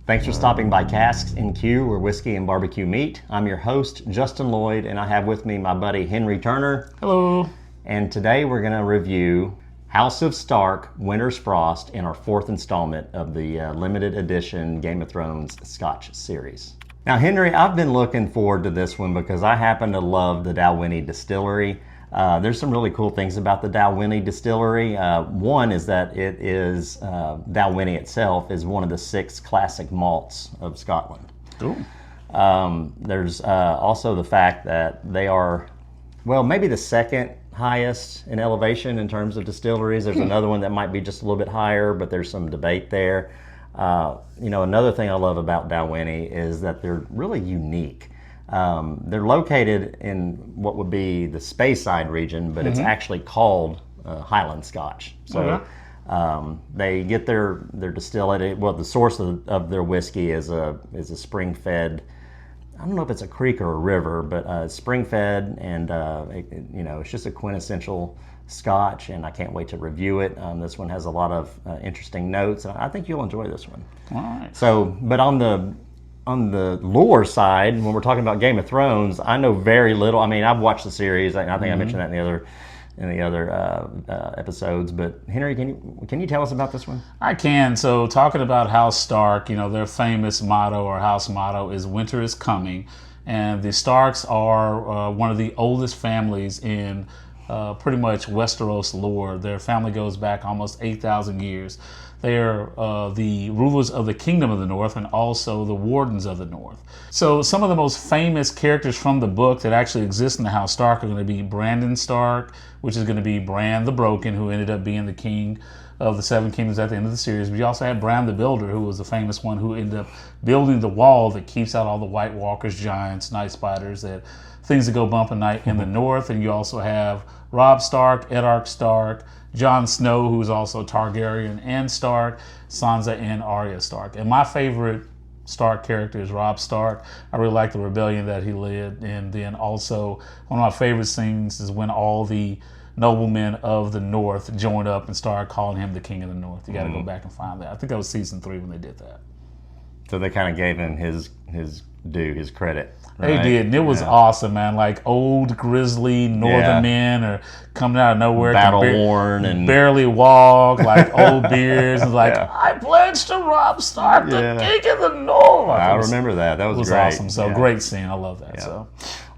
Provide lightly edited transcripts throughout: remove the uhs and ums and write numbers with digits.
Thanks for stopping by Casks-n-Que, where whiskey and barbecue meet. I'm your host, Justin Lloyd, and I have with me my buddy Henry Turner. Hello. And today we're going to review House of Stark Winter's Frost in our fourth installment of the limited edition Game of Thrones Scotch series. Now, Henry, I've been looking forward to this one because I happen to love the Dalwhinnie distillery. There's some really cool things about the Dalwhinnie distillery. One is that it is, Dalwhinnie itself is one of the 6 classic malts of Scotland. Cool. There's also the fact that they are, well, maybe the second highest in elevation in terms of distilleries. There's another one that might be just a little bit higher, but there's some debate there. Another thing I love about Dalwhinnie is that they're really unique. They're located in what would be the Speyside region, but it's actually called Highland Scotch. So they get their distillate. Well, the source of their whiskey is a spring-fed. I don't know if it's a creek or a river, but it's spring-fed, and it's just a quintessential Scotch, and I can't wait to review it. This one has a lot of interesting notes, and I think you'll enjoy this one. All right. So, but on the lore side, when we're talking about Game of Thrones, I know very little. I mean, I've watched the series. I think I mentioned that in the other episodes. But Henry, can you tell us about this one? I can. So, talking about House Stark, their famous motto or house motto is "Winter is coming," and the Starks are one of the oldest families in pretty much Westeros lore. Their family goes back almost 8,000 years. They are the rulers of the Kingdom of the North and also the Wardens of the North. So some of the most famous characters from the book that actually exist in the House Stark are going to be Brandon Stark, which is going to be Bran the Broken, who ended up being the king of the 7 kingdoms at the end of the series. But you also had Bran the Builder, who was the famous one who ended up building the wall that keeps out all the White Walkers, giants, night spiders, things that go bump at night in the north. And you also have Robb Stark, Eddard Stark, Jon Snow, who's also Targaryen and Stark, Sansa and Arya Stark. And my favorite Stark character is Robb Stark. I really like the rebellion that he led. And then also one of my favorite scenes is when all the noblemen of the North joined up and started calling him the King of the North. You got to go back and find that. I think that was season 3 when they did that. So they kind of gave him his due, his credit. Right? They did, and it was awesome, man. Like old, grizzly northern men are coming out of nowhere, battle worn and barely walk, like old beards, and like I pledge to Robb Stark, the King of the North. I remember that. That was great. Awesome. So great scene. I love that. Yeah. So,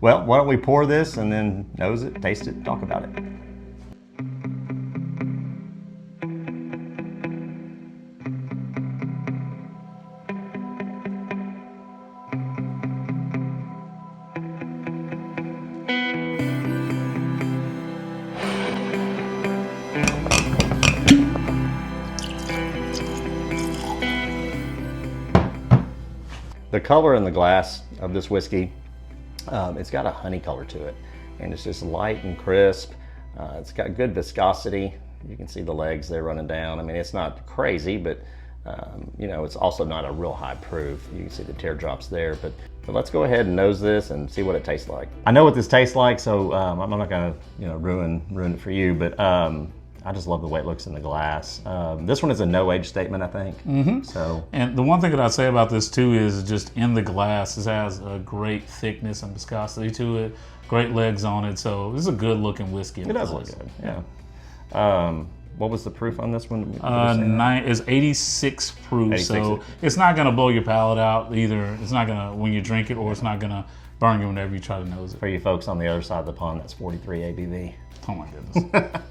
well, why don't we pour this and then nose it, taste it, talk about it. The color in the glass of this whiskey, it's got a honey color to it, and it's just light and crisp. It's got good viscosity. You can see the legs there running down. I mean, it's not crazy, but it's also not a real high proof. You can see the teardrops there, but let's go ahead and nose this and see what it tastes like. I know what this tastes like, so I'm not gonna ruin it for you, but I just love the way it looks in the glass. This one is a no-age statement, I think. So, and the one thing that I'd say about this too is just in the glass, this has a great thickness and viscosity to it, great legs on it. So this is a good-looking whiskey. It does look good. Yeah. What was the proof on this one? Is 86 proof. 86. So it's not gonna blow your palate out either. It's not gonna when you drink it, or it's not gonna burn you whenever you try to nose it. For you folks on the other side of the pond, that's 43 ABV. Oh my goodness.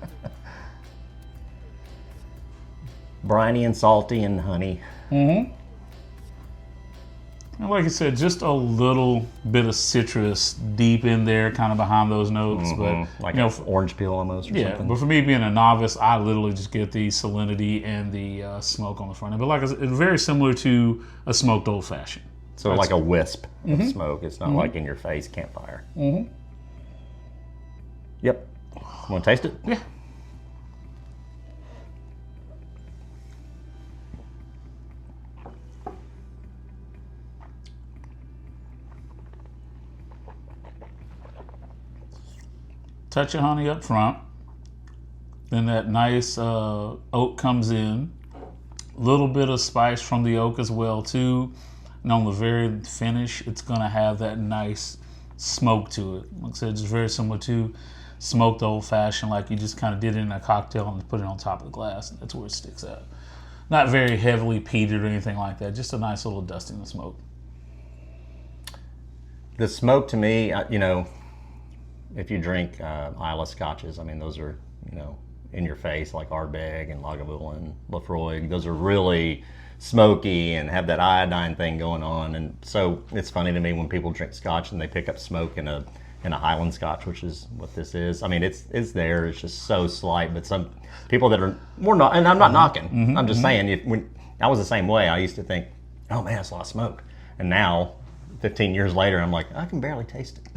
Briny and salty and honey. And like I said, just a little bit of citrus deep in there, kind of behind those notes. But like an orange peel almost, or something. But for me being a novice, I literally just get the salinity and the smoke on the front end. But like I said, it's very similar to a smoked old fashioned. So like a wisp of smoke. It's not like in your face campfire. Yep. Want to taste it? Yeah. touch of honey up front. Then that nice oak comes in. little bit of spice from the oak as well too. And on the very finish, it's gonna have that nice smoke to it. Like I said, it's very similar to smoked old fashioned, like you just kind of did it in a cocktail and put it on top of the glass. That's where it sticks out. Not very heavily peated or anything like that. Just a nice little dusting of smoke. The smoke to me, you know, if you drink Isla scotches, I mean, those are, you know, in your face, like Ardbeg and Lagavulin, Lafroig. Those are really smoky and have that iodine thing going on. And so it's funny to me when people drink scotch and they pick up smoke in a Highland Scotch, which is what this is. I mean, it's there. It's just so slight. But some people that are more not, and I'm not knocking. I'm just saying, when I was the same way. I used to think, oh man, it's a lot of smoke. And now, 15 years later, I'm like, I can barely taste it.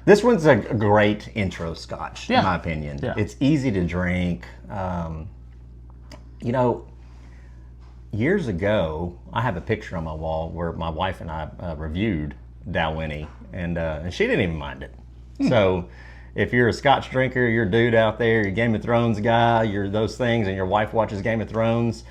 This one's a great intro Scotch, in my opinion. Yeah. It's easy to drink. You know, years ago, I have a picture on my wall where my wife and I reviewed Dalwhinnie, and she didn't even mind it. So if you're a Scotch drinker, you're a dude out there, you're a Game of Thrones guy, you're those things, and your wife watches Game of Thrones,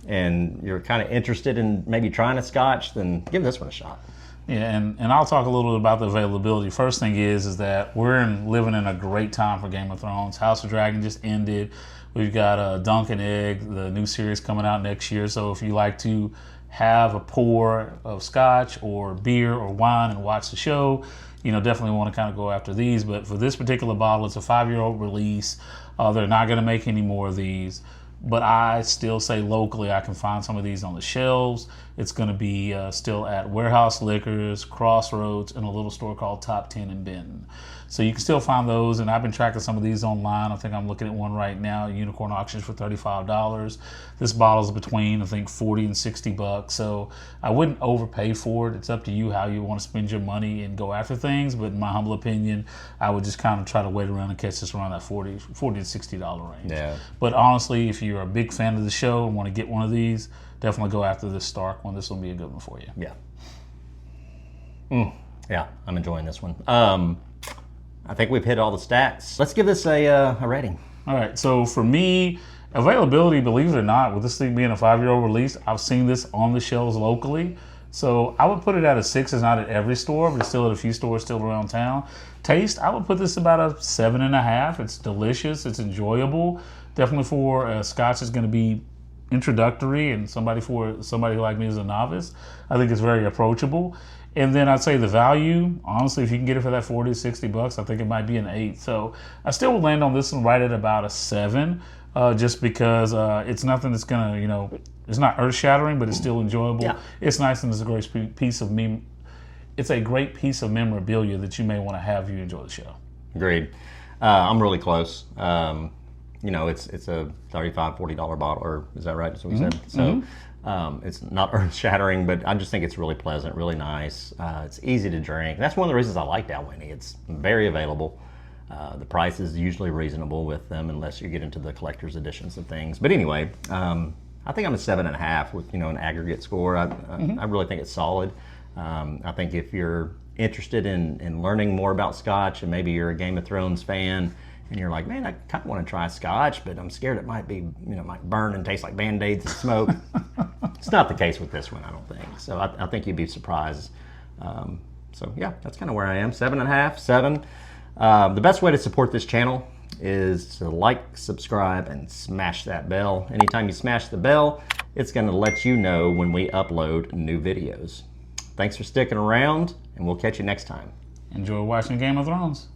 and you're kind of interested in maybe trying a Scotch, then give this one a shot. Yeah, and I'll talk a little bit about the availability. First thing is that we're living in a great time for Game of Thrones. House of Dragon just ended. We've got Dunk and Egg, the new series coming out next year. So if you like to have a pour of Scotch or beer or wine and watch the show, you know, definitely want to kind of go after these. But for this particular bottle, it's a 5-year-old release. They're not going to make any more of these. But I still say locally I can find some of these on the shelves. It's going to be still at Warehouse Liquors, Crossroads, and a little store called Top 10 in Benton. So you can still find those, and I've been tracking some of these online. I think I'm looking at one right now, Unicorn Auctions, for $35. This bottle's between, I think, 40 and 60 bucks. So I wouldn't overpay for it. It's up to you how you want to spend your money and go after things. But in my humble opinion, I would just kind of try to wait around and catch this around that $40 to $60 range. Yeah. But honestly, if you're a big fan of the show and want to get one of these, definitely go after this Stark one. This will be a good one for you. Yeah. Yeah, I'm enjoying this one. I think we've hit all the stats. Let's give this a rating. All right, so for me, availability, believe it or not, with this thing being a 5-year-old release, I've seen this on the shelves locally. So I would put it at a 6. It's not at every store, but it's still at a few stores still around town. Taste, I would put this about a 7.5. It's delicious, it's enjoyable. Definitely for Scotch is going to be introductory, and somebody like me as a novice, I think it's very approachable. And then I'd say the value, honestly, if you can get it for that 40 to 60 bucks, I think it might be an 8. So I still would land on this one right at about a 7, just because it's nothing that's gonna, you know, it's not earth shattering, but it's still enjoyable. Yeah. It's nice, and it's a great piece of it's a great piece of memorabilia that you may want to have if you enjoy the show. Agreed. I'm really close. You know, it's a $35, $40 bottle, or is that right? That's what we said. So. It's not earth-shattering, but I just think it's really pleasant, really nice. It's easy to drink. That's one of the reasons I like Dalwhinnie. It's very available. The price is usually reasonable with them, unless you get into the collector's editions and things. But anyway, I think I'm a 7.5 with, you know, an aggregate score. I really think it's solid. I think if you're interested in learning more about Scotch, and maybe you're a Game of Thrones fan, and you're like, man, I kind of want to try Scotch, but I'm scared it might be, you know, might burn and taste like Band-Aids and smoke. It's not the case with this one, I don't think. So I think you'd be surprised. So yeah, that's kind of where I am, 7.5, 7. The best way to support this channel is to like, subscribe, and smash that bell. Anytime you smash the bell, it's going to let you know when we upload new videos. Thanks for sticking around, and we'll catch you next time. Enjoy watching Game of Thrones.